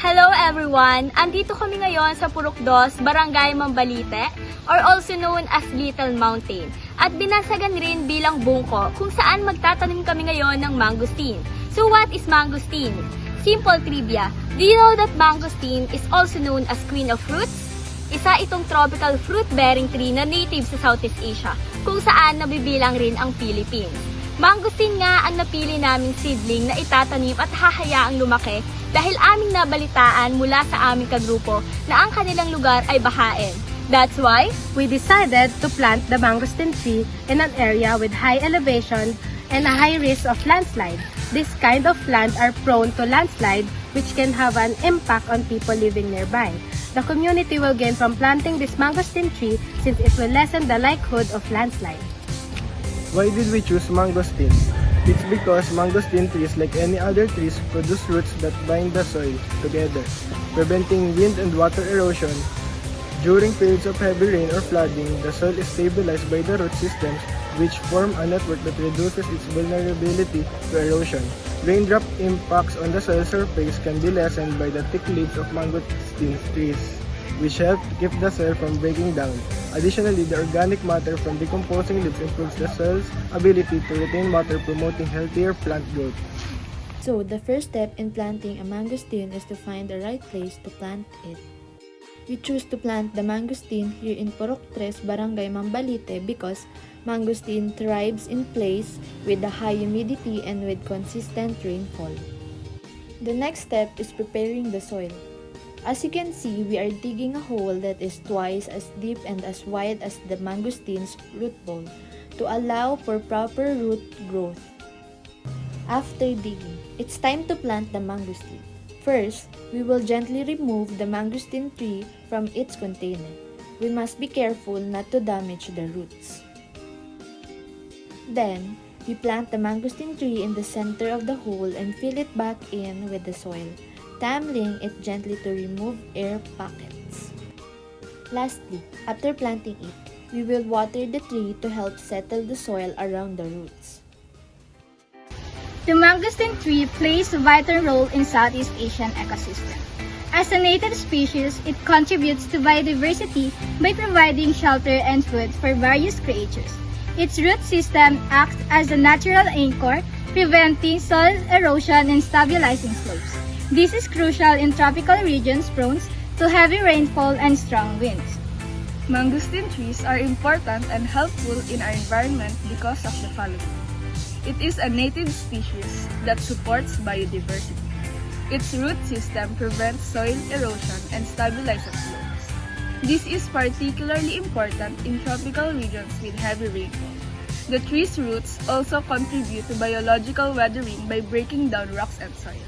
Hello everyone! Andito kami ngayon sa Purok 2, Barangay Mambalite, or also known as Little Mountain. At binasagan rin bilang bungko kung saan magtatanim kami ngayon ng mangosteen. So what is mangosteen? Simple trivia, do you know that mangosteen is also known as queen of fruits? Isa itong tropical fruit-bearing tree na native sa Southeast Asia, kung saan nabibilang rin ang Philippines. Mangosteen nga ang napili naming seedling na itatanim at hahayaang lumaki dahil aming nabalitaan mula sa aming kagrupo na ang kanilang lugar ay bahain. That's why we decided to plant the mangosteen tree in an area with high elevation and a high risk of landslide. This kind of plant are prone to landslide, which can have an impact on people living nearby. The community will gain from planting this mangosteen tree since it will lessen the likelihood of landslide. Why did we choose mangosteen? It's because mangosteen trees, like any other trees, produce roots that bind the soil together, preventing wind and water erosion. During periods of heavy rain or flooding, the soil is stabilized by the root systems, which form a network that reduces its vulnerability to erosion. Raindrop impacts on the soil surface can be lessened by the thick leaves of mangosteen trees, which help keep the soil from breaking down. Additionally, the organic matter from decomposing leaves improves the soil's ability to retain water, promoting healthier plant growth. So, the first step in planting a mangosteen is to find the right place to plant it. We choose to plant the mangosteen here in Purok 3, Barangay Mambalite because mangosteen thrives in place with a high humidity and with consistent rainfall. The next step is preparing the soil. As you can see, we are digging a hole that is twice as deep and as wide as the mangosteen's root ball to allow for proper root growth. After digging, it's time to plant the mangosteen. First, we will gently remove the mangosteen tree from its container. We must be careful not to damage the roots. Then, we plant the mangosteen tree in the center of the hole and fill it back in with the soil, tumbling it gently to remove air pockets. Lastly, after planting it, we will water the tree to help settle the soil around the roots. the mangosteen tree plays a vital role in Southeast Asian ecosystem. As a native species, it contributes to biodiversity by providing shelter and food for various creatures. Its root system acts as a natural anchor, preventing soil erosion and stabilizing slopes. This is crucial in tropical regions prone to heavy rainfall and strong winds. Mangosteen trees are important and helpful in our environment because of the following. It is a native species that supports biodiversity. Its root system prevents soil erosion and stabilizes slopes. This is particularly important in tropical regions with heavy rainfall. The tree's roots also contribute to biological weathering by breaking down rocks and soil.